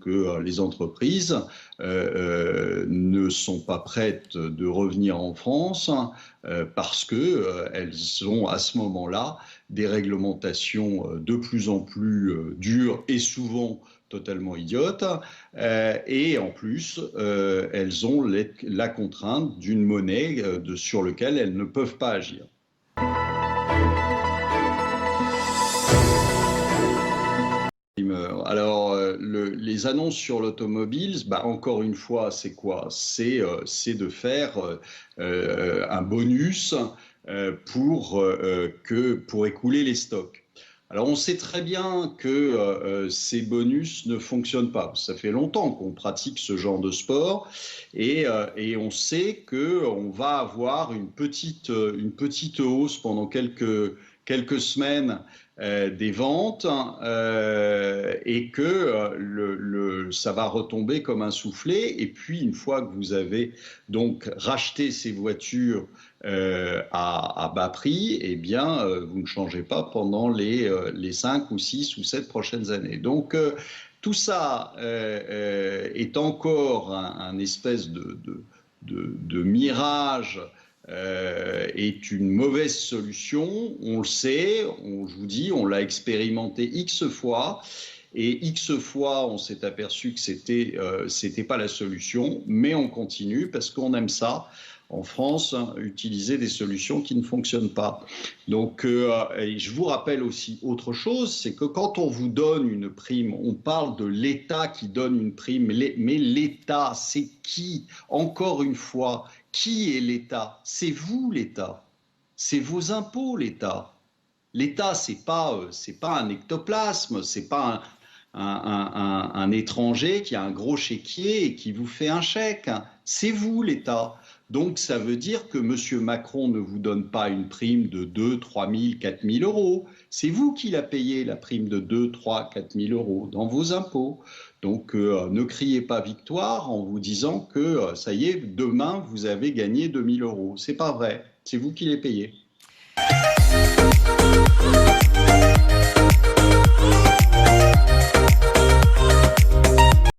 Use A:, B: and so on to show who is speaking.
A: que les entreprises ne sont pas prêtes de revenir en France parce qu'elles ont à ce moment-là des réglementations de plus en plus dures et souvent totalement idiotes. Et en plus, elles ont la contrainte d'une monnaie sur laquelle elles ne peuvent pas agir. Alors, les annonces sur l'automobile, encore une fois, c'est quoi? C'est de faire un bonus pour écouler les stocks. Alors, on sait très bien que ces bonus ne fonctionnent pas. Ça fait longtemps qu'on pratique ce genre de sport et on sait qu'on va avoir une petite hausse pendant quelques semaines des ventes et que ça va retomber comme un soufflet. Et puis, une fois que vous avez donc racheté ces voitures à bas prix, eh bien, vous ne changez pas pendant les 5 ou 6 ou 7 prochaines années. Donc, tout ça est encore un espèce de mirage est une mauvaise solution, on le sait, je vous dis, on l'a expérimenté X fois, et X fois on s'est aperçu que c'était pas la solution, mais on continue parce qu'on aime ça. En France, utiliser des solutions qui ne fonctionnent pas. Donc, je vous rappelle aussi autre chose, c'est que quand on vous donne une prime, on parle de l'État qui donne une prime, mais l'État, c'est qui? Encore une fois, qui est l'État? C'est vous, l'État. C'est vos impôts, l'État. L'État, c'est pas un ectoplasme, c'est pas un étranger qui a un gros chéquier et qui vous fait un chèque. C'est vous, l'État. Donc, ça veut dire que M. Macron ne vous donne pas une prime de 2, 3 000, 4 000 euros. C'est vous qui la payez, la prime de 2, 3, 4 000 euros dans vos impôts. Donc, ne criez pas victoire en vous disant que ça y est, demain, vous avez gagné 2 000 euros. C'est pas vrai. C'est vous qui les payez.